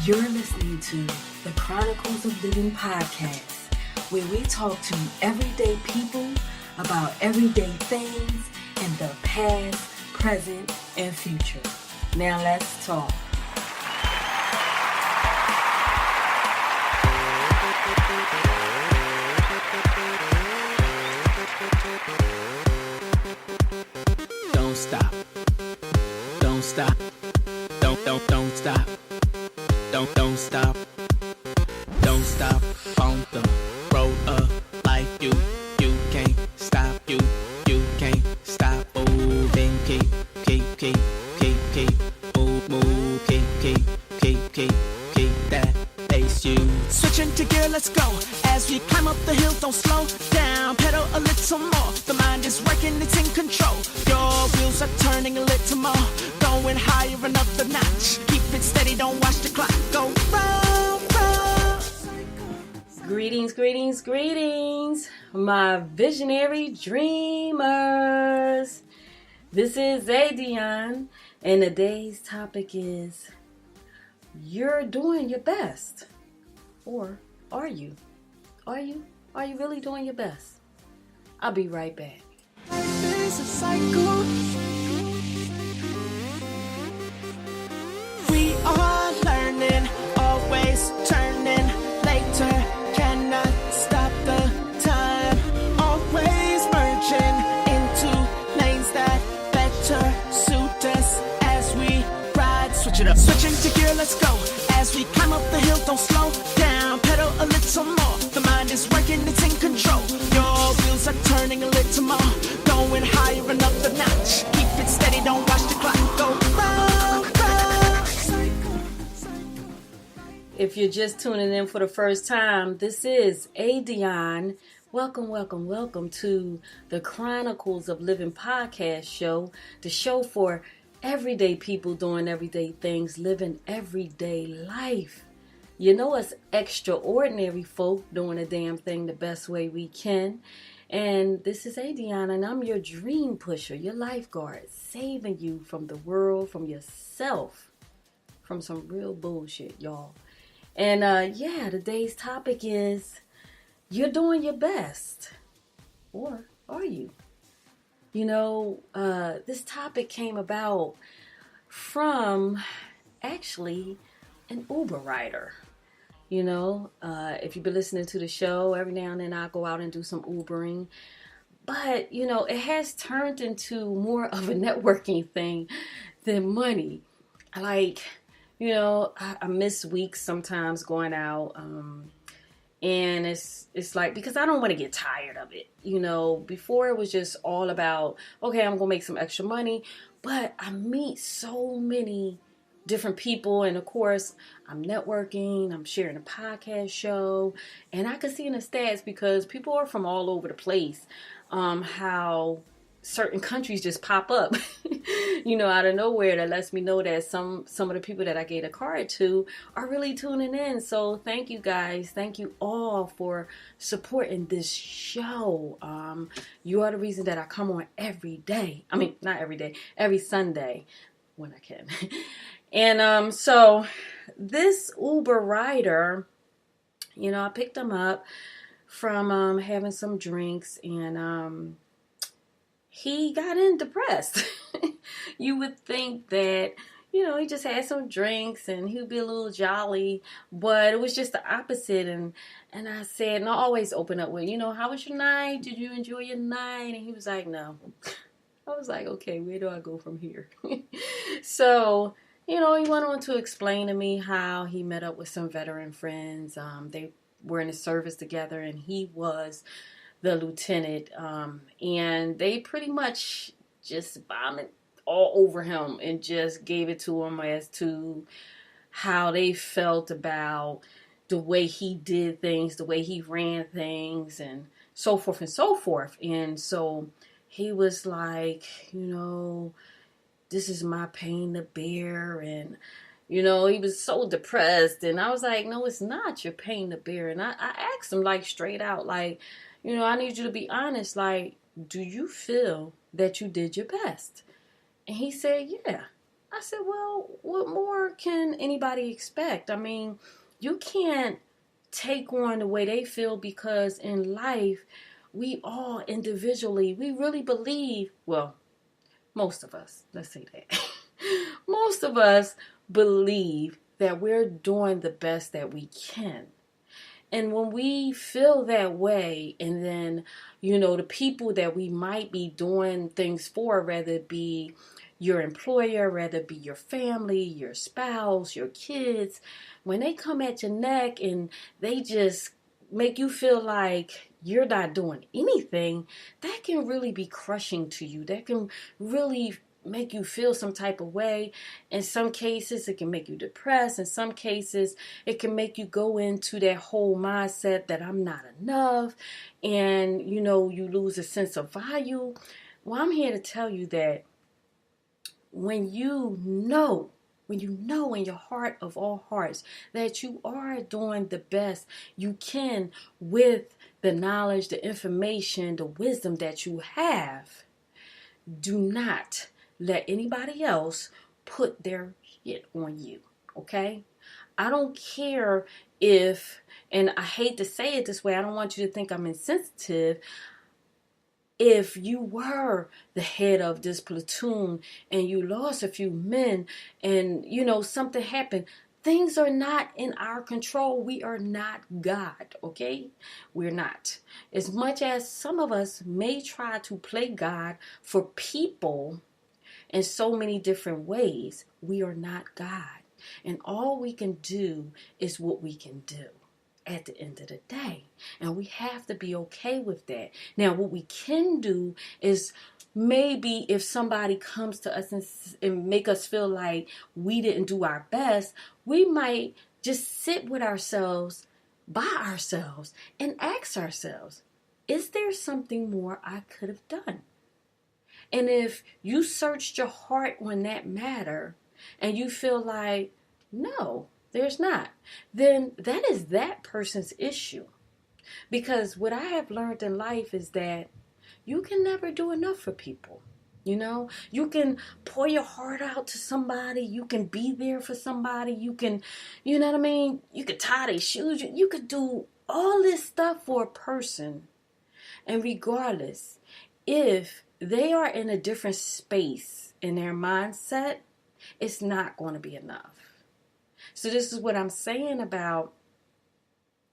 You're listening to the Chronicles-of-Livin-podcast, where we talk to everyday people about everyday things in the past, present, and future. Now let's talk. Don't stop. Don't stop. Don't stop. Don't stop. Don't stop on the road of life. You can't stop. You can't stop moving. Keep move. Keep that pace. You switching to gear. Let's go as we climb up the hill. Don't slow down. Pedal a little more. The mind is working. It's in control. Your wheels are turning a little more. Going higher another notch. Keep it steady. Don't watch the clock go round. Greetings, my visionary dreamers. This is Adionne, and today's topic is you're doing your best. Or are you? Are you really doing your best? I'll be right back. There's a cycle. We are learning, always turning later. Cannot stop the time. Always merging into lanes that better suit us as we ride. Switch it up. Switching to gear, let's go. As we climb up the hill, don't slow down. Pedal a little more. The mind is working, it's in control. Your wheels are turning a little more. Going higher another notch. Keep it steady, don't watch the clock go round. If you're just tuning in for the first time, this is Adionne. Welcome to the Chronicles of Living podcast show, the show for everyday people doing everyday things, living everyday life. You know us extraordinary folk doing a damn thing the best way we can. And this is Adionne, and I'm your dream pusher, your lifeguard, saving you from the world, from yourself, from some real bullshit, y'all. And today's topic is you're doing your best. Or are you? You know, this topic came about from actually an Uber rider. You know, if you've been listening to the show, every now and then I go out and do some Ubering. But, you know, it has turned into more of a networking thing than money. Like, you know, I miss weeks sometimes going out. And it's like, because I don't want to get tired of it. You know, before it was just all about, okay, I'm going to make some extra money. But I meet so many different people, and of course I'm networking, I'm sharing a podcast show, and I can see in the stats, because people are from all over the place, how certain countries just pop up you know, out of nowhere. That lets me know that some of the people that I gave a card to are really tuning in. So thank you guys, thank you all for supporting this show. You are the reason that I come on every day. I mean, not every day, every Sunday when I can. And so this Uber rider, you know, I picked him up from having some drinks, and he got depressed. You would think that, you know, he just had some drinks and he would be a little jolly, but it was just the opposite. And I said, and I always open up with, you know, how was your night? Did you enjoy your night? And he was like, no. I was like, okay, where do I go from here? So, you know, he went on to explain to me how he met up with some veteran friends. They were in the service together, and he was the lieutenant. And they pretty much just vomited all over him and just gave it to him as to how they felt about the way he did things, the way he ran things, and so forth and so forth. And so he was like, you know, this is my pain to bear. And, you know, he was so depressed. And I was like, no, it's not your pain to bear. And I asked him, like, straight out, like, you know, I need you to be honest. Like, do you feel that you did your best? And he said, yeah, I said, well, what more can anybody expect? I mean, you can't take on the way they feel, because in life, we all individually, we really believe, well, most of us, let's say that, most of us believe that we're doing the best that we can. And when we feel that way, and then, the people that we might be doing things for, whether it be your employer, whether it be your family, your spouse, your kids, when they come at your neck and they just make you feel like you're not doing anything, that can really be crushing to you. That can really make you feel some type of way. In some cases, it can make you depressed. In some cases, it can make you go into that whole mindset that I'm not enough, and you lose a sense of value. Well, I'm here to tell you that when you know in your heart of all hearts that you are doing the best you can with the knowledge, the information, the wisdom that you have, do not let anybody else put their shit on you, okay? I don't care if, and I hate to say it this way, I don't want you to think I'm insensitive. If you were the head of this platoon and you lost a few men and, something happened, things are not in our control. We are not God, okay? We're not. As much as some of us may try to play God for people in so many different ways, we are not God. And all we can do is what we can do at the end of the day. And we have to be okay with that. Now, what we can do is maybe if somebody comes to us and make us feel like we didn't do our best, we might just sit with ourselves, by ourselves, and ask ourselves, is there something more I could have done? And if you searched your heart on that matter and you feel like, no, there's not, then that is that person's issue. Because what I have learned in life is that you can never do enough for people. You can pour your heart out to somebody. You can be there for somebody. You can, you know what I mean? You could tie their shoes. You could do all this stuff for a person. And regardless, if they are in a different space in their mindset, it's not going to be enough. So this is what I'm saying about,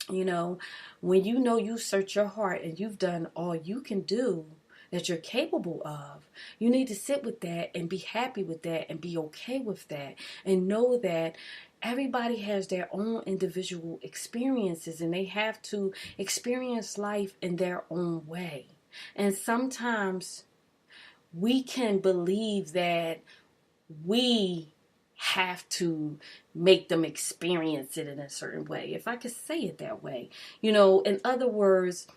when you search your heart and you've done all you can do that you're capable of, you need to sit with that and be happy with that and be okay with that and know that everybody has their own individual experiences and they have to experience life in their own way. And sometimes we can believe that we have to make them experience it in a certain way, if I could say it that way. In other words,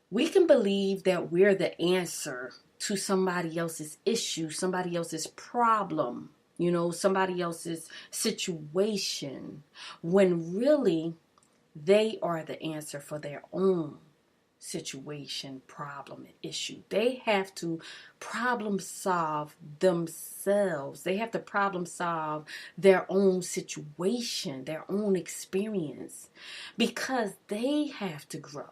we can believe that we're the answer to somebody else's issue, somebody else's problem, somebody else's situation, when really they are the answer for their own situation, problem, and issue. They have to problem solve themselves. They have to problem solve their own situation, their own experience, because they have to grow.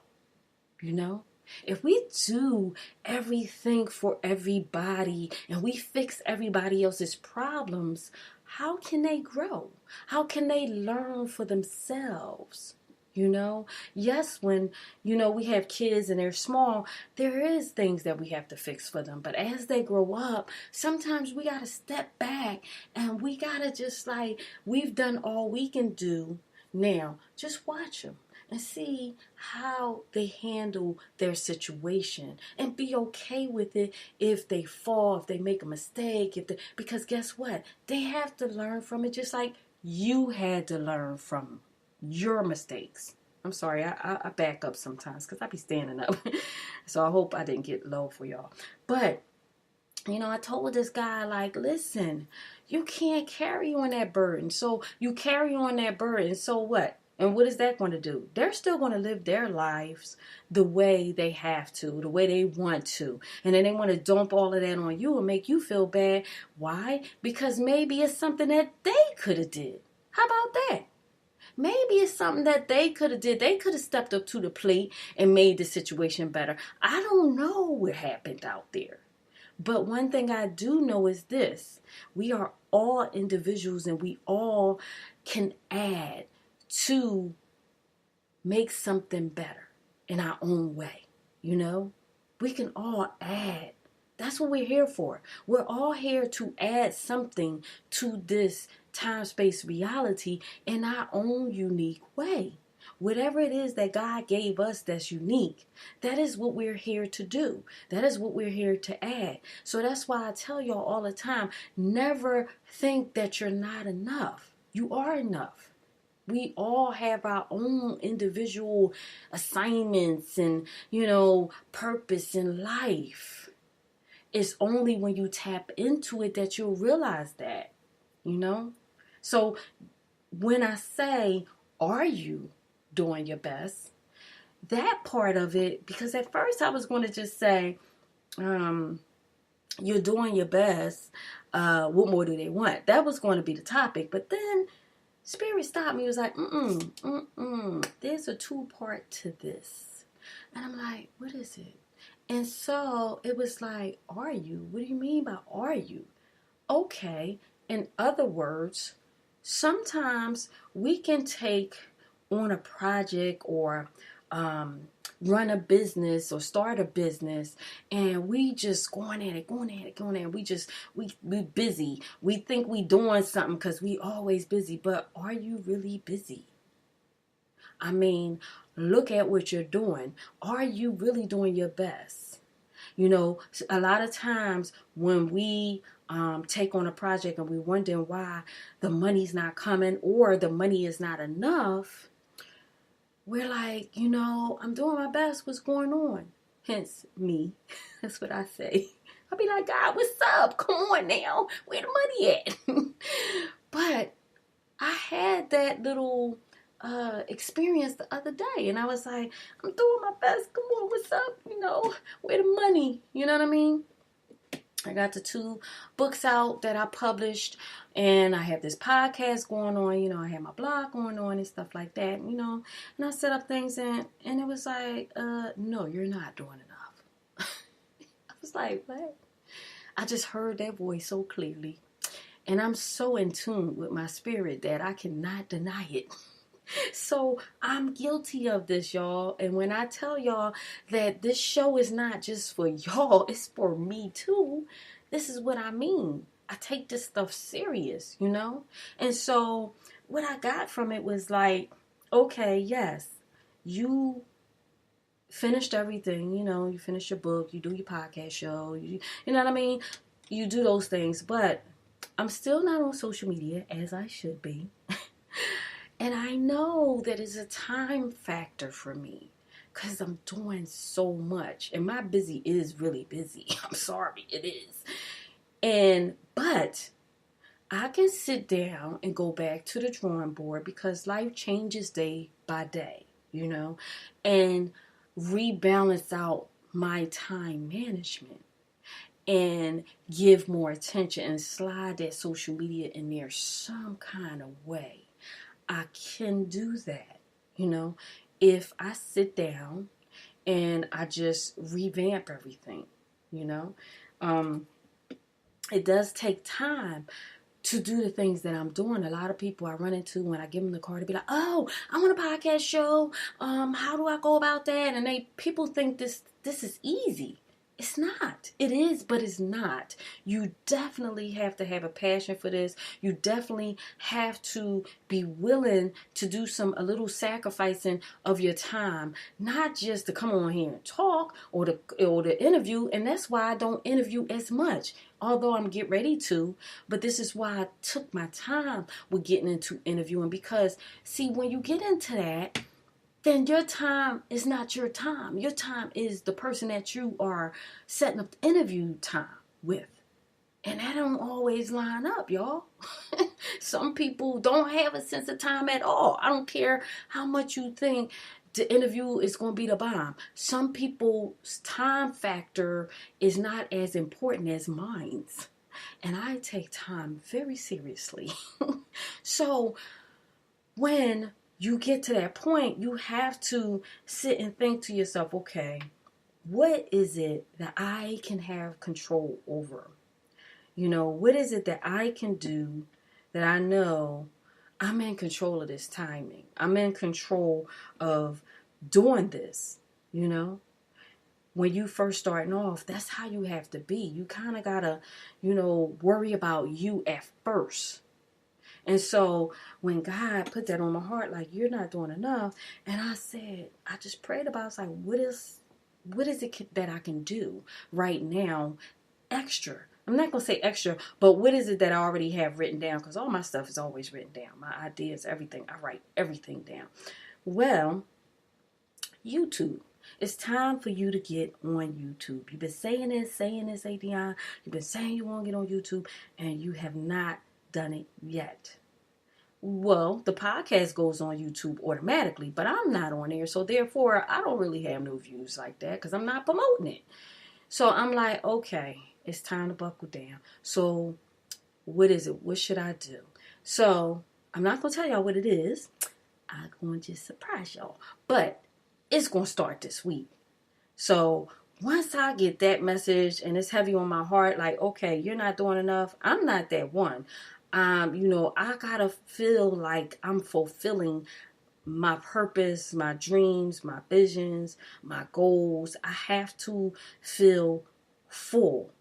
If we do everything for everybody and we fix everybody else's problems, how can they grow? How can they learn for themselves? Yes, when, we have kids and they're small, there is things that we have to fix for them. But as they grow up, sometimes we got to step back and we got to just we've done all we can do. Now, just watch them and see how they handle their situation and be okay with it if they fall, if they make a mistake, because guess what? They have to learn from it just like you had to learn from your mistakes. I'm sorry, I back up sometimes because I be standing up. So I hope I didn't get low for y'all. But, I told this guy, listen, you can't carry on that burden. So you carry on that burden. So what? And what is that going to do? They're still going to live their lives the way they have to, the way they want to. And then they want to dump all of that on you and make you feel bad. Why? Because maybe it's something that they could have did. How about that? Maybe it's something that they could have did. They could have stepped up to the plate and made the situation better. I don't know what happened out there. But one thing I do know is this. We are all individuals and we all can add to make something better in our own way. You know, we can all add. That's what we're here for. We're all here to add something to this time-space reality in our own unique way. Whatever it is that God gave us that's unique, that is what we're here to do. That is what we're here to add. So that's why I tell y'all all the time, never think that you're not enough. You are enough. We all have our own individual assignments and, purpose in life. It's only when you tap into it that you'll realize that, So when I say, are you doing your best? That part of it, because at first I was going to just say, you're doing your best. What more do they want? That was going to be the topic. But then Spirit stopped me. It was like, there's a 2-part to this. And I'm like, what is it? And so it was like, are you? What do you mean by are you? Okay. In other words, sometimes we can take on a project or run a business or start a business and we just going at it. We busy. We think we doing something because we always busy, but are you really busy? I mean, look at what you're doing. Are you really doing your best? A lot of times when we take on a project and we're wondering why the money's not coming or the money is not enough, we're like, I'm doing my best. What's going on? Hence me. That's what I say. I'll be like, God, what's up? Come on now. Where the money at? But I had that little experience the other day. And I was like, I'm doing my best. Come on, what's up? Where the money? You know what I mean? I got the 2 books out that I published, and I have this podcast going on, I have my blog going on and stuff like that, and I set up things and it was like, no, you're not doing enough. I was like, what? I just heard that voice so clearly, and I'm so in tune with my spirit that I cannot deny it. So I'm guilty of this, y'all. And when I tell y'all that this show is not just for y'all, it's for me too. This is what I mean. I take this stuff serious, And so what I got from it was like, okay, yes, you finished everything, you finish your book, you do your podcast show, you know what I mean? You do those things, but I'm still not on social media as I should be. And I know that it's a time factor for me because I'm doing so much. And my busy is really busy. I'm sorry, it is. But I can sit down and go back to the drawing board because life changes day by day, and rebalance out my time management and give more attention and slide that social media in there some kind of way. I can do that, if I sit down and I just revamp everything, It does take time to do the things that I'm doing. A lot of people I run into when I give them the card to be like, oh, I want a podcast show. How do I go about that? And people think this is easy. It's not. It is, but it's not. You definitely have to have a passion for this. You definitely have to be willing to do a little sacrificing of your time, not just to come on here and talk or to interview. And that's why I don't interview as much, although I'm getting ready to. But this is why I took my time with getting into interviewing, because see, when you get into that, then your time is not your time. Your time is the person that you are setting up the interview time with. And that don't always line up, y'all. Some people don't have a sense of time at all. I don't care how much you think the interview is going to be the bomb. Some people's time factor is not as important as mine's. And I take time very seriously. So when you get to that point, you have to sit and think to yourself, okay, what is it that I can have control over? You know, what is it that I can do that I know I'm in control of this timing? I'm in control of doing this, you know? When you first starting off, that's how you have to be. You kind of got to, worry about you at first. And so when God put that on my heart, like, you're not doing enough. And I just prayed about it. I was like, what is it that I can do right now extra? I'm not going to say extra, but what is it that I already have written down? Because all my stuff is always written down. My ideas, everything. I write everything down. Well, YouTube. It's time for you to get on YouTube. You've been saying this, Adionne. You've been saying you want to get on YouTube, and you have not done it yet. Well, the podcast goes on YouTube automatically, but I'm not on there. So therefore, I don't really have no views like that because I'm not promoting it. So I'm like, okay, it's time to buckle down. So what is it? What should I do? So I'm not going to tell y'all what it is. I'm going to just surprise y'all. But it's going to start this week. So once I get that message and it's heavy on my heart, like, okay, you're not doing enough. I'm not that one. I got to feel like I'm fulfilling my purpose, my dreams, my visions, my goals. I have to feel full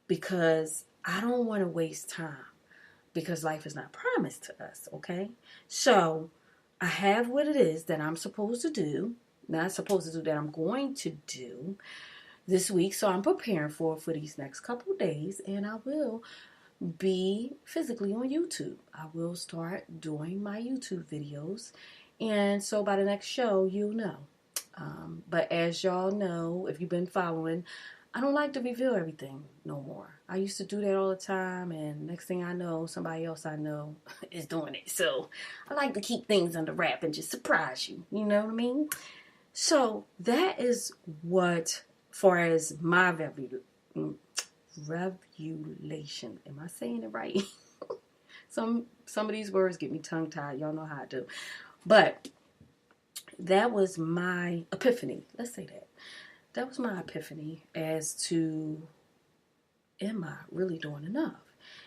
because I don't want to waste time because life is not promised to us, okay? So I have what it is that I'm supposed to do. Not supposed to do that I'm going to do this week. So I'm preparing for these next couple days, and I will be physically on YouTube. I will start doing my YouTube videos. And so by the next show, you'll know. But as y'all know, if you've been following, I don't like to reveal everything no more. I used to do that all the time, and next thing I know, somebody else I know is doing it. So I like to keep things under wrap and just surprise you. You know what I mean? So that is what, far as my revelation. Am I saying it right? Some of these words get me tongue-tied. Y'all know how I do. But that was my epiphany. Let's say that. That was my epiphany as to, am I really doing enough?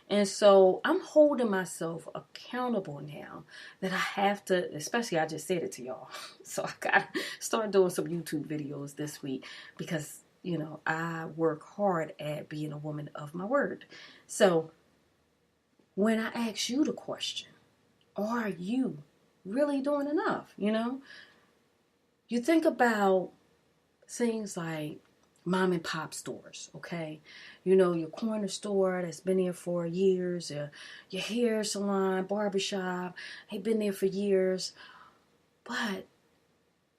And so I'm holding myself accountable now that I have to, especially I just said it to y'all. So I got to start doing some YouTube videos this week because, I work hard at being a woman of my word. So when I ask you the question, are you really doing enough? You think about things like mom and pop stores, okay? Your corner store that's been there for years, your hair salon, barbershop, they've been there for years, but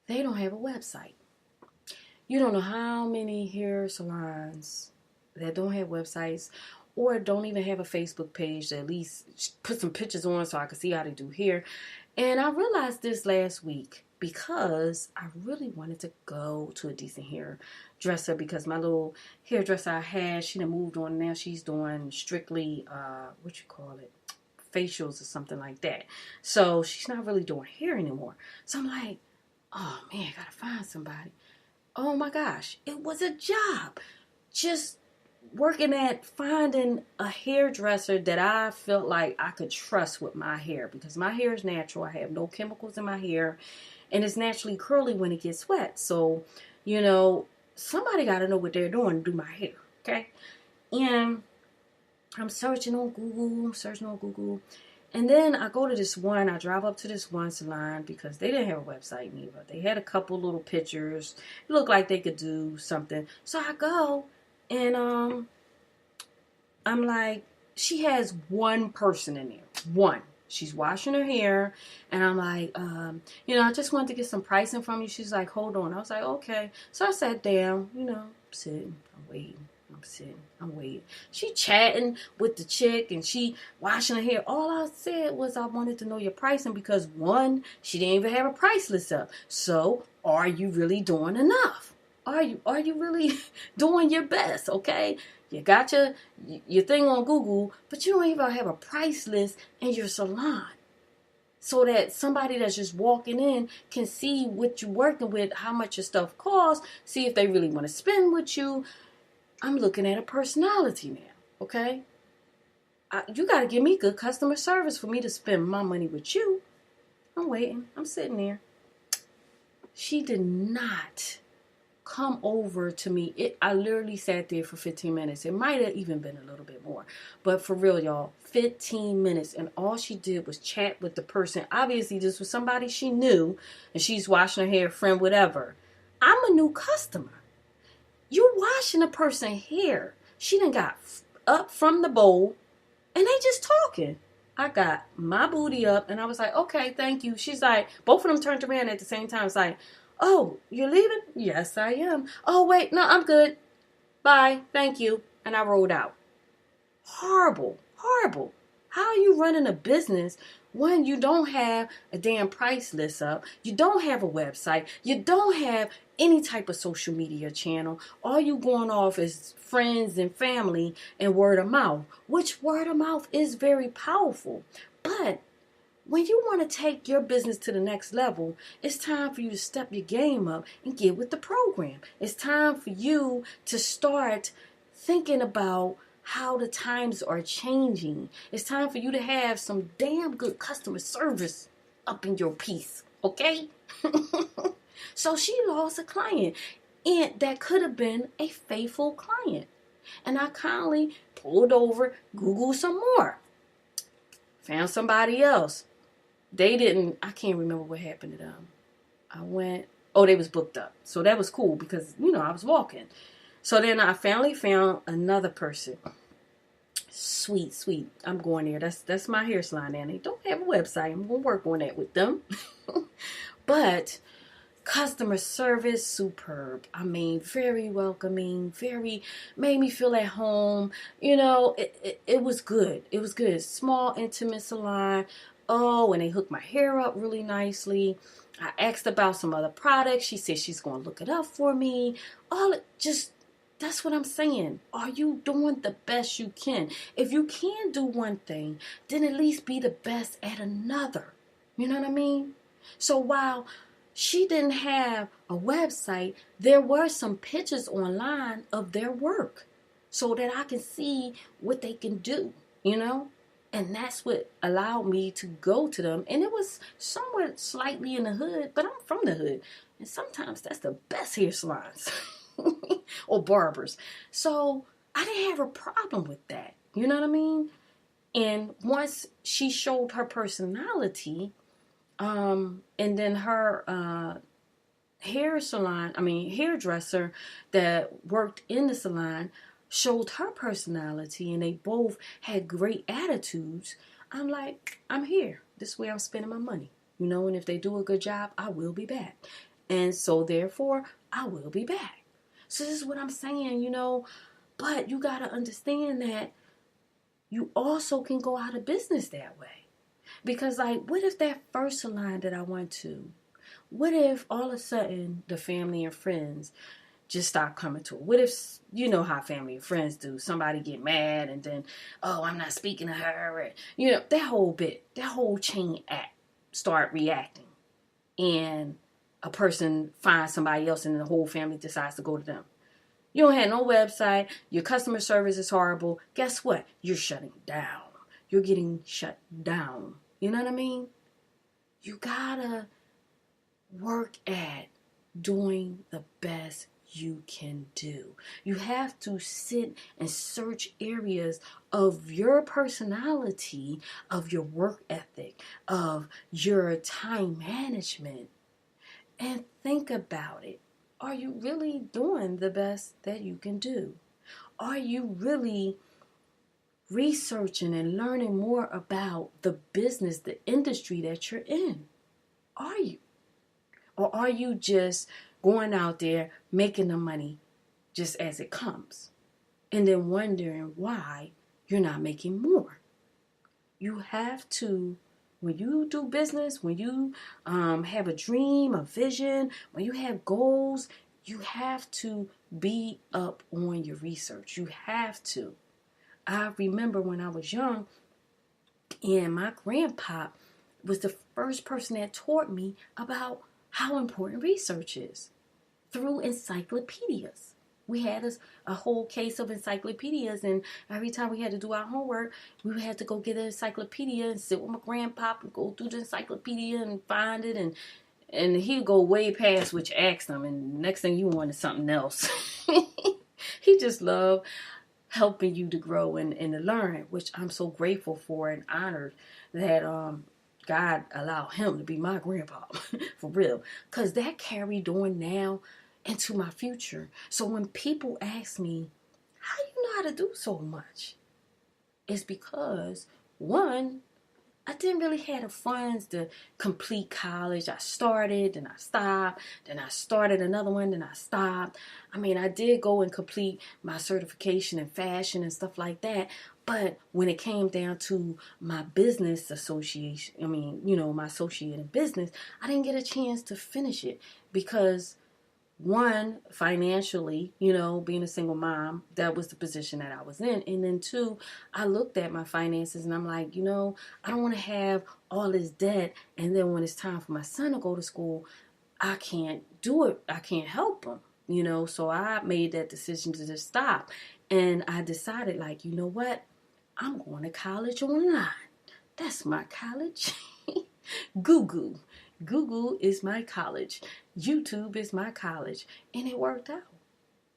they don't have a website. You don't know how many hair salons that don't have websites or don't even have a Facebook page to at least put some pictures on so I can see how they do hair. And I realized this last week because I really wanted to go to a decent hairdresser because my little hairdresser I had, she done moved on. Now she's doing strictly, facials or something like that. So she's not really doing hair anymore. So I'm like, oh man, I gotta find somebody. Oh my gosh, it was a job. Just working at finding a hairdresser that I felt like I could trust with my hair because my hair is natural. I have no chemicals in my hair and it's naturally curly when it gets wet. So, somebody got to know what they're doing to do my hair, okay? And I'm searching on Google. And then I go to this one, I drive up to this one salon because they didn't have a website neither. They had a couple little pictures. It looked like they could do something. So I go and I'm like, she has one person in there. One. She's washing her hair. And I'm like, I just wanted to get some pricing from you. She's like, hold on. I was like, okay. So I sat down, sitting, I'm waiting. I'm sitting, I'm waiting. She chatting with the chick and she washing her hair. All I said was I wanted to know your pricing because one, she didn't even have a price list up. So are you really doing enough? Are you really doing your best? Okay. You got your thing on Google, but you don't even have a price list in your salon. So that somebody that's just walking in can see what you're working with, how much your stuff costs, see if they really want to spend with you. I'm looking at a personality now, okay? You got to give me good customer service for me to spend my money with you. I'm waiting. I'm sitting there. She did not come over to me. I literally sat there for 15 minutes. It might have even been a little bit more. But for real, y'all, 15 minutes. And all she did was chat with the person. Obviously, this was somebody she knew. And she's washing her hair, friend, whatever. I'm a new customer. You washing a person's hair. She done got up from the bowl. And they just talking. I got my booty up. And I was like, okay, thank you. She's like, both of them turned around at the same time. It's like, oh, you're leaving? Yes, I am. Oh, wait, no, I'm good. Bye, thank you. And I rolled out. Horrible, horrible. How are you running a business when you don't have a damn price list up? You don't have a website. You don't have any type of social media channel. All you going off is friends and family and word of mouth, which word of mouth is very powerful. But when you want to take your business to the next level, it's time for you to step your game up and get with the program. It's time for you to start thinking about how the times are changing. It's time for you to have some damn good customer service up in your piece, okay? So she lost a client, and that could have been a faithful client. And I kindly pulled over, Googled some more, found somebody else. They didn't, I can't remember what happened to them. They was booked up. So that was cool because, I was walking. So then I finally found another person. Sweet. I'm going there. That's my hair salon, and they don't have a website. I'm going to work on that with them. But customer service, superb. I mean, very welcoming, made me feel at home. It was good. It was good. Small, intimate salon. Oh, and they hooked my hair up really nicely. I asked about some other products. She said she's going to look it up for me. That's what I'm saying. Are you doing the best you can? If you can do one thing, then at least be the best at another. You know what I mean? So while she didn't have a website, there were some pictures online of their work so that I can see what they can do, And that's what allowed me to go to them. And it was somewhat slightly in the hood, but I'm from the hood. And sometimes that's the best hair salons or barbers. So I didn't have a problem with that. You know what I mean? And once she showed her personality, and then her hairdresser that worked in the salon showed her personality, and they both had great attitudes. I'm like, I'm here. This is where I'm spending my money. And if they do a good job, I will be back. And so therefore, I will be back. So this is what I'm saying, but you got to understand that you also can go out of business that way. Because what if that first salon that I went to, what if all of a sudden the family and friends just stop coming to it? What if, how family and friends do, somebody get mad and then, oh, I'm not speaking to her. That whole chain act start reacting. And a person finds somebody else and the whole family decides to go to them. You don't have no website. Your customer service is horrible. Guess what? You're shutting down. You're getting shut down. You know what I mean? You gotta work at doing the best you can do. You have to sit and search areas of your personality, of your work ethic, of your time management, and think about it. Are you really doing the best that you can do? Are you really researching and learning more about the business, the industry that you're in? Are you? Or are you just going out there making the money just as it comes? and then wondering why you're not making more. You have to, when you do business, when you have a dream, a vision, when you have goals, you have to be up on your research. You have to. I remember when I was young, and my grandpa was the first person that taught me about how important research is through encyclopedias. We had a whole case of encyclopedias, and every time we had to do our homework, we had to go get an encyclopedia and sit with my grandpa and go through the encyclopedia and find it, and he'd go way past what you asked him, and next thing you wanted something else. He just loved helping you to grow and to learn, which I'm so grateful for and honored that God allowed him to be my grandpa, for real, because that carried on now into my future. So when people ask me, how do you know how to do so much? It's because, one, I didn't really have the funds to complete college. I started, then I stopped, then I started another one, then I stopped. I mean, I did go and complete my certification in fashion and stuff like that. But when it came down to my business association, my associate in business, I didn't get a chance to finish it because, one, financially, being a single mom, that was the position that I was in. And then two, I looked at my finances and I'm like, I don't want to have all this debt. And then when it's time for my son to go to school, I can't do it. I can't help him, So I made that decision to just stop. And I decided, like, you know what? I'm going to college online. That's my college. Google is my college. YouTube is my college. And it worked out.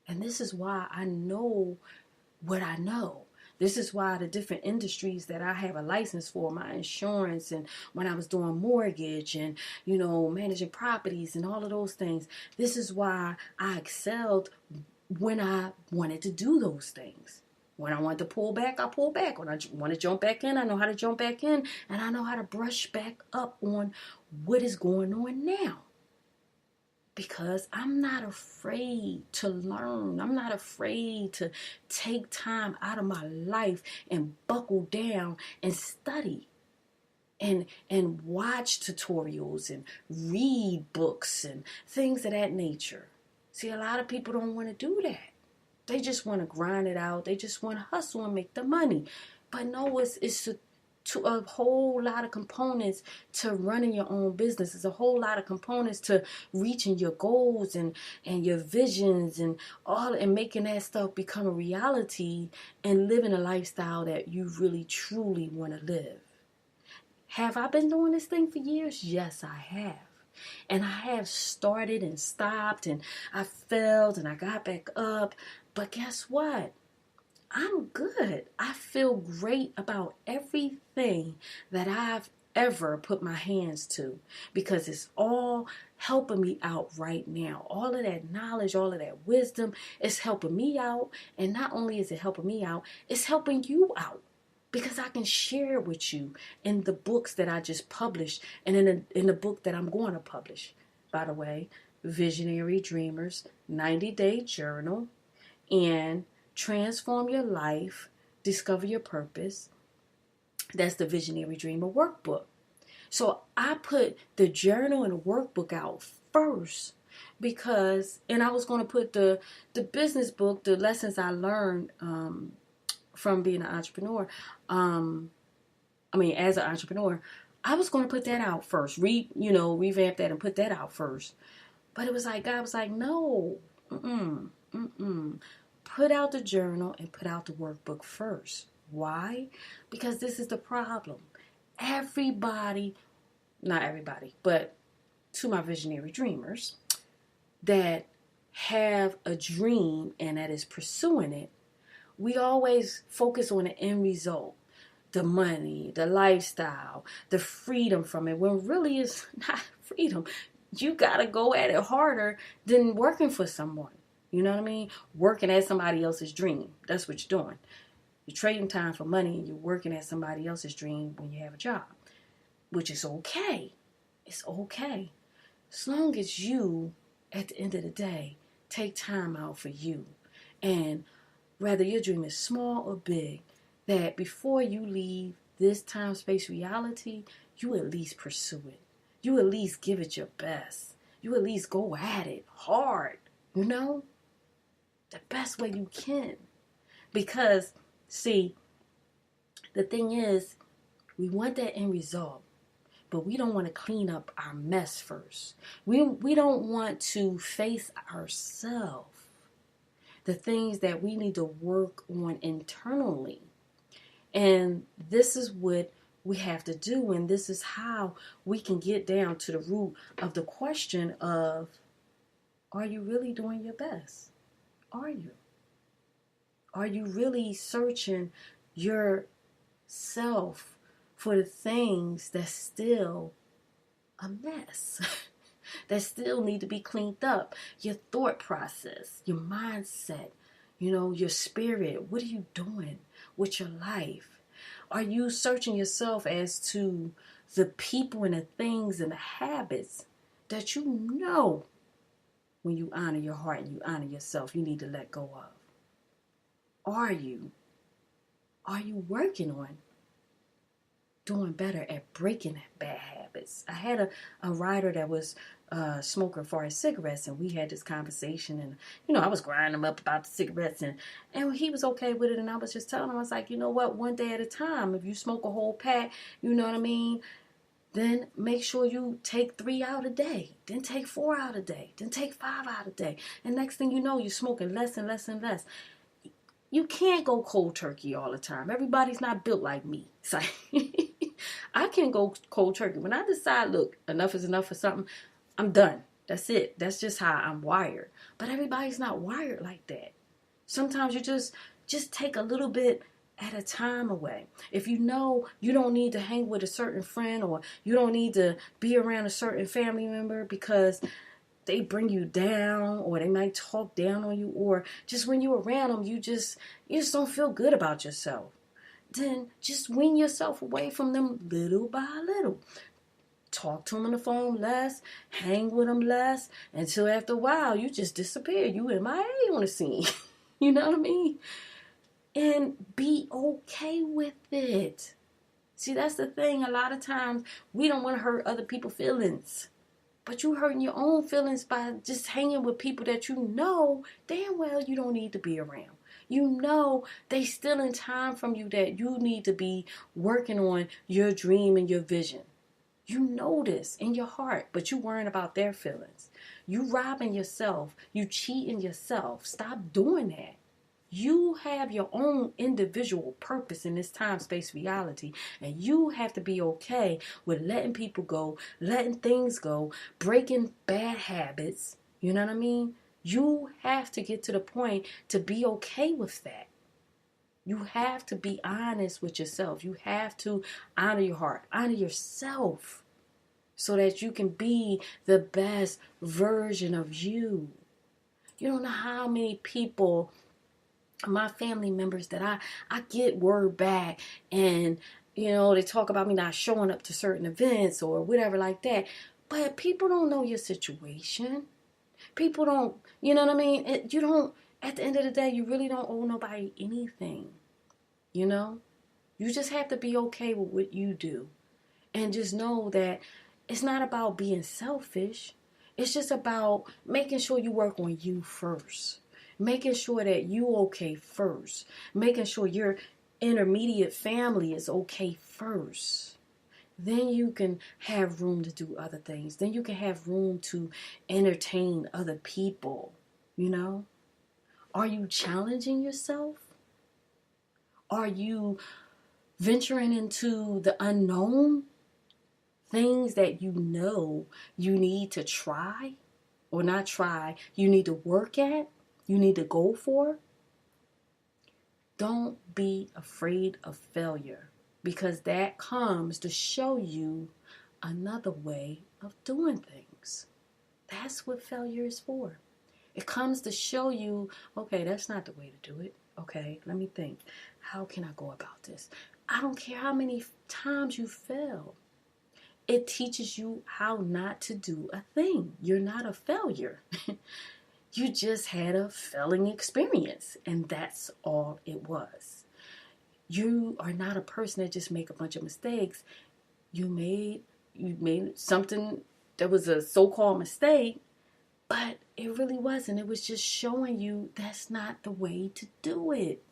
And this is why I know what I know. This is why the different industries that I have a license for, my insurance, and when I was doing mortgage and, managing properties and all of those things, this is why I excelled when I wanted to do those things. When I want to pull back, I pull back. When I want to jump back in, I know how to jump back in. And I know how to brush back up on what is going on now. Because I'm not afraid to learn. I'm not afraid to take time out of my life and buckle down and study. And watch tutorials and read books and things of that nature. See, a lot of people don't want to do that. They just want to grind it out. They just want to hustle and make the money. But no, it's a whole lot of components to running your own business. There's a whole lot of components to reaching your goals and your visions and making that stuff become a reality and living a lifestyle that you really, truly want to live. Have I been doing this thing for years? Yes, I have. And I have started and stopped and I failed and I got back up. But guess what? I'm good. I feel great about everything that I've ever put my hands to because it's all helping me out right now. All of that knowledge, all of that wisdom is helping me out. And not only is it helping me out, it's helping you out. Because I can share with you in the books that I just published and in the book that I'm going to publish. By the way, Visionary Dreamers 90-Day Journal and Transform Your Life, Discover Your Purpose. That's the Visionary Dreamer workbook. So I put the journal and the workbook out first because, and I was going to put the business book, the lessons I learned from being an entrepreneur, as an entrepreneur, I was going to put that out first, revamp that and put that out first. But it was like, God was like, no, put out the journal and put out the workbook first. Why? Because this is the problem. Everybody, not everybody, but to my visionary dreamers that have a dream and that is pursuing it, we always focus on the end result, the money, the lifestyle, the freedom from it, when really it's not freedom. You got to go at it harder than working for someone. You know what I mean? Working at somebody else's dream. That's what you're doing. You're trading time for money and you're working at somebody else's dream when you have a job, which is okay. It's okay. As long as you, at the end of the day, take time out for you and whether your dream is small or big, that before you leave this time-space reality, you at least pursue it. You at least give it your best. You at least go at it hard, the best way you can. Because, see, the thing is, we want that end result, but we don't want to clean up our mess first. We don't want to face ourselves, the things that we need to work on internally. And this is what we have to do, and this is how we can get down to the root of the question of, are you really doing your best? Are you? Are you really searching yourself for the things that's still a mess, that still need to be cleaned up? Your thought process, your mindset, your spirit. What are you doing with your life? Are you searching yourself as to the people and the things and the habits that when you honor your heart and you honor yourself, you need to let go of? Are you working on doing better at breaking bad habits? I had a writer that was smoking for his cigarettes, and we had this conversation, and I was grinding him up about the cigarettes, and he was okay with it, and I was just telling him, I was like, you know what, one day at a time. If you smoke a whole pack, then make sure you take 3 out a day, then take 4 out a day, then take 5 out a day, and next thing you know, you're smoking less and less and less. You can't go cold turkey all the time. Everybody's not built like me. It's like, I can go cold turkey. When I decide, look, enough is enough for something, I'm done. That's it. That's just how I'm wired. But everybody's not wired like that. Sometimes you just take a little bit at a time away. If you know you don't need to hang with a certain friend, or you don't need to be around a certain family member because they bring you down, or they might talk down on you, or just when you're around them, you just don't feel good about yourself, then just wean yourself away from them little by little. Talk to them on the phone less, hang with them less, until after a while, you just disappear. You MIA on the scene. You know what I mean? And be okay with it. See, that's the thing. A lot of times, we don't want to hurt other people's feelings. But you hurting your own feelings by just hanging with people that damn well you don't need to be around. They stealing time from you that you need to be working on your dream and your vision. You know this in your heart, but you worrying about their feelings. You robbing yourself. You cheating yourself. Stop doing that. You have your own individual purpose in this time-space reality, and you have to be okay with letting people go, letting things go, breaking bad habits. You know what I mean? You have to get to the point to be okay with that. You have to be honest with yourself. You have to honor your heart, honor yourself, so that you can be the best version of you. You don't know how many people, my family members, that I get word back, and they talk about me not showing up to certain events or whatever like that, but people don't know your situation. People don't, you know what I mean? At the end of the day, you really don't owe nobody anything. You just have to be okay with what you do, and just know that it's not about being selfish. It's just about making sure you work on you first. Making sure that you okay first. Making sure your intermediate family is okay first. Then you can have room to do other things. Then you can have room to entertain other people. Are you challenging yourself? Are you venturing into the unknown? Things that you need to try, or not try, you need to work at, you need to go for? Don't be afraid of failure, because that comes to show you another way of doing things. That's what failure is for. It comes to show you, okay, that's not the way to do it. Okay, let me think. How can I go about this? I don't care how many times you fail. It teaches you how not to do a thing. You're not a failure. You just had a failing experience, and that's all it was. You are not a person that just make a bunch of mistakes. You made something that was a so-called mistake, but it really wasn't. It was just showing you that's not the way to do it.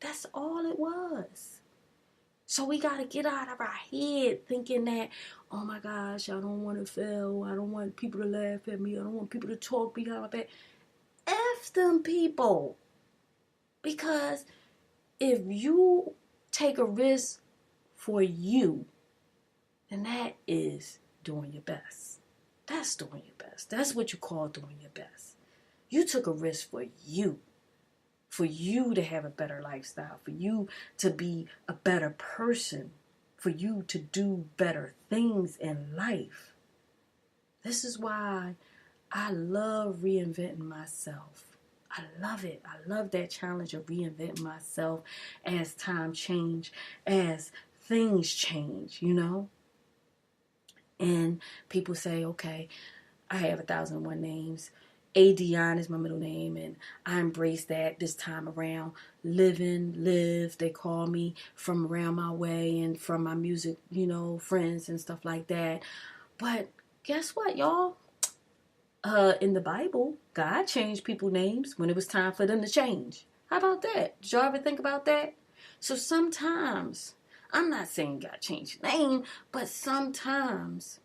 That's all it was. So we got to get out of our head thinking that, oh my gosh, I don't want to fail. I don't want people to laugh at me. I don't want people to talk behind my back. F them people. Because if you take a risk for you, then that is doing your best. That's doing your best. That's what you call doing your best. You took a risk for you to have a better lifestyle, for you to be a better person, for you to do better things in life. This is why I love reinventing myself. I love it. I love that challenge of reinventing myself as time change, as things change, And people say, okay, I have 1,001 names. Adionne is my middle name, and I embrace that this time around. Live, they call me from around my way and from my music, friends and stuff like that. But guess what, y'all? In the Bible, God changed people's names when it was time for them to change. How about that? Did y'all ever think about that? So sometimes, I'm not saying God changed your name, but sometimes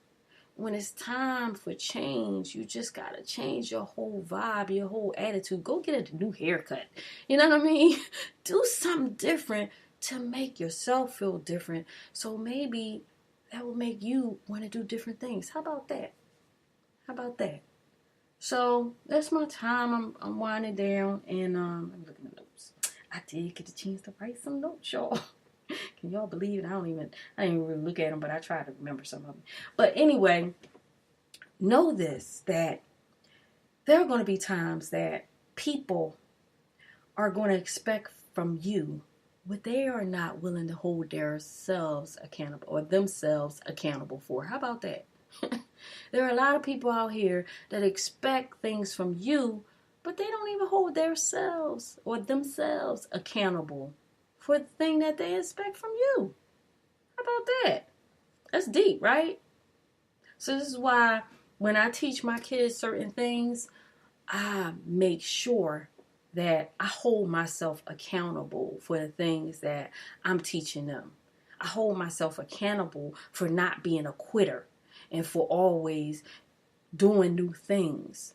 when it's time for change, you just got to change your whole vibe, your whole attitude. Go get a new haircut. You know what I mean? Do something different to make yourself feel different. So maybe that will make you want to do different things. How about that? So that's my time. I'm winding down, and I'm looking at notes. I did get a chance to write some notes, y'all. Can y'all believe it? I didn't even really look at them, but I try to remember some of them. But anyway, know this, that there are going to be times that people are going to expect from you what they are not willing to hold themselves accountable for. How about that? There are a lot of people out here that expect things from you, but they don't even hold themselves accountable for the thing that they expect from you. How about that? That's deep, right? So this is why when I teach my kids certain things, I make sure that I hold myself accountable for the things that I'm teaching them. I hold myself accountable for not being a quitter and for always doing new things,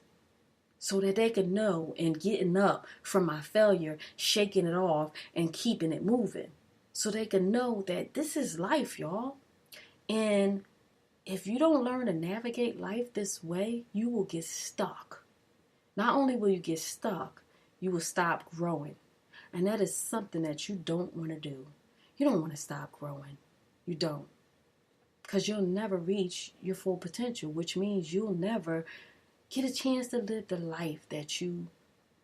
so that they can know and getting up from my failure, shaking it off and keeping it moving. So they can know that this is life, y'all. And if you don't learn to navigate life this way, you will get stuck. Not only will you get stuck, you will stop growing. And that is something that you don't want to do. You don't want to stop growing. You don't. Because you'll never reach your full potential, which means you'll never get a chance to live the life that you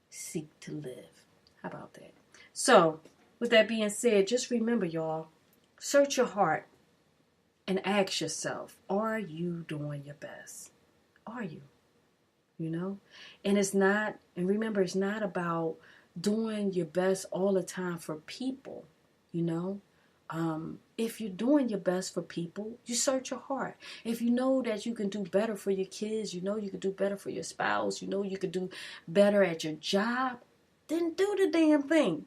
seek to live. How about that? So, with that being said, just remember, y'all, search your heart and ask yourself, are you doing your best? Are you? And remember, it's not about doing your best all the time for people, If you're doing your best for people, you search your heart. If you know that you can do better for your kids, you can do better for your spouse, you can do better at your job, then do the damn thing.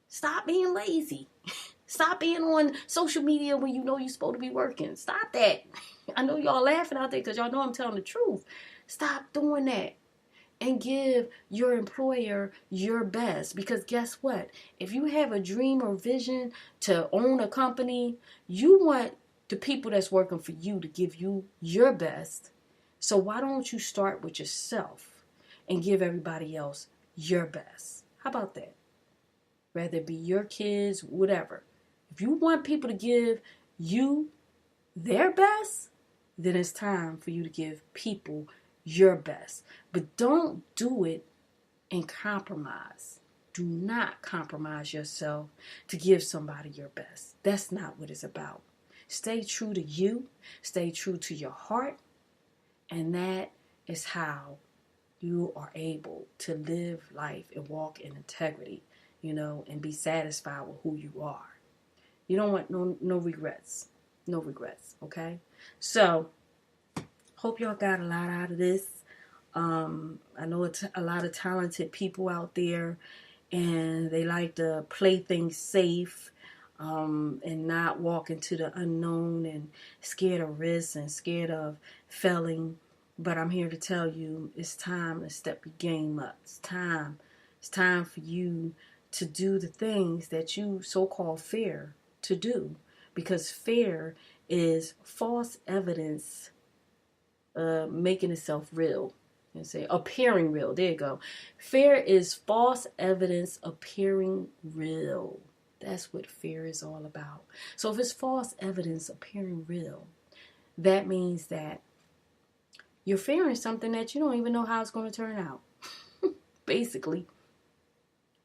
Stop being lazy. Stop being on social media when you know you're supposed to be working. Stop that. I know y'all laughing out there because y'all know I'm telling the truth. Stop doing that. And give your employer your best. Because guess what? If you have a dream or vision to own a company, you want the people that's working for you to give you your best. So why don't you start with yourself and give everybody else your best? How about that? Whether it be your kids, whatever. If you want people to give you their best, then it's time for you to give people your best. But don't do it in compromise. Do not compromise yourself to give somebody your best. That's not what it's about. Stay true to you. Stay true to your heart. And that is how you are able to live life and walk in integrity, and be satisfied with who you are. You don't want no regrets. No regrets, okay? So, hope y'all got a lot out of this. I know it's a lot of talented people out there, and they like to play things safe, and not walk into the unknown, and scared of risks and scared of failing. But I'm here to tell you, it's time to step your game up. It's time for you to do the things that you so-called fear to do, because fear is false evidence making itself real. And say appearing real. There you go. Fear is false evidence appearing real. That's what fear is all about. So if it's false evidence appearing real, that means that you're fearing something that you don't even know how it's going to turn out. Basically,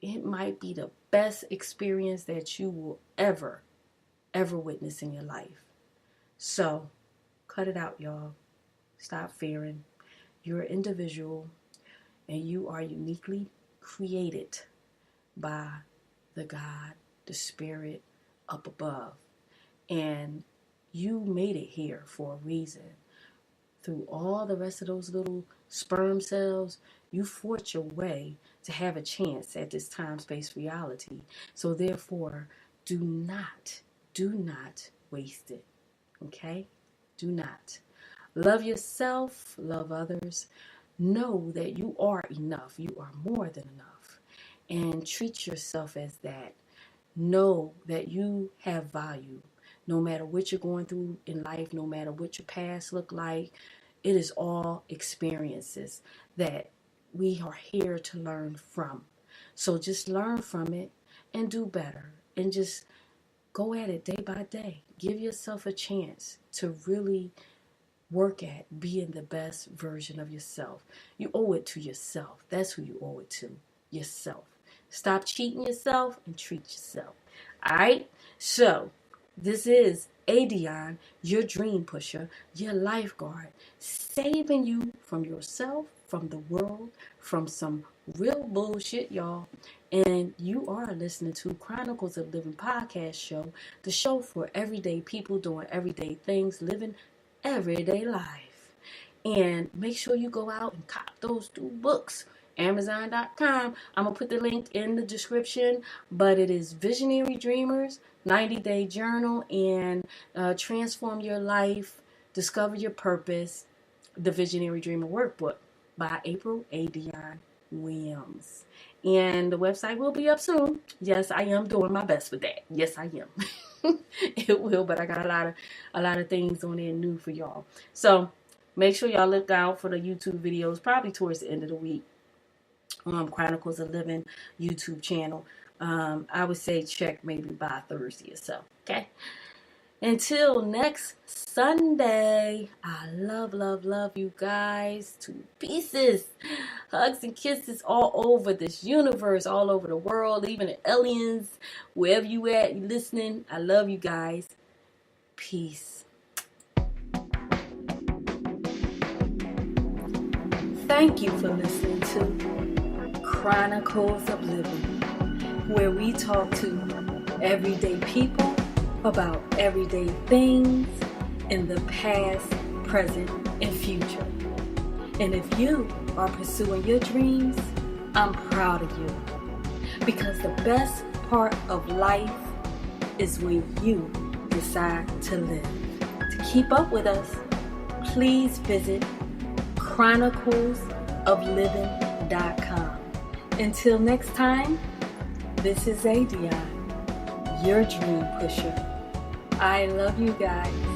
it might be the best experience that you will ever witness in your life. So, cut it out, y'all. Stop fearing. You're an individual, and you are uniquely created by the God, the Spirit up above. And you made it here for a reason. Through all the rest of those little sperm cells, you fought your way to have a chance at this time-space reality. So therefore, do not waste it. Okay? Do not. Love yourself, love others. Know that you are enough. You are more than enough. And treat yourself as that. Know that you have value. No matter what you're going through in life, no matter what your past look like, it is all experiences that we are here to learn from. So just learn from it and do better. And just go at it day by day. Give yourself a chance to really work at being the best version of yourself. You owe it to yourself. That's who you owe it to. Yourself. Stop cheating yourself and treat yourself. All right? So, this is Adionne, your dream pusher, your lifeguard, saving you from yourself, from the world, from some real bullshit, y'all. And you are listening to Chronicles of Living podcast show, the show for everyday people doing everyday things, living everyday life. And make sure you go out and cop those 2 books. Amazon.com. I'm going to put the link in the description, but it is Visionary Dreamers, 90-Day Journal, and Transform Your Life, Discover Your Purpose, the Visionary Dreamer Workbook by April Adionne Williams. And the website will be up soon. Yes, I am doing my best with that. Yes, I am. It will, but I got a lot of things on there new for y'all. So make sure y'all look out for the YouTube videos, probably towards the end of the week. Chronicles of Living YouTube channel. I would say check maybe by Thursday or so. Okay. Until next Sunday, I love you guys to pieces. Hugs and kisses all over this universe, all over the world, even the aliens, wherever you at, you listening. I love you guys. Peace. Thank you for listening to Chronicles of Living, where we talk to everyday people about everyday things in the past, present, and future. And if you are pursuing your dreams, I'm proud of you. Because the best part of life is when you decide to live. To keep up with us, please visit chronicle-of-livin-podcast. Until next time, this is Adionne, your dream pusher. I love you guys.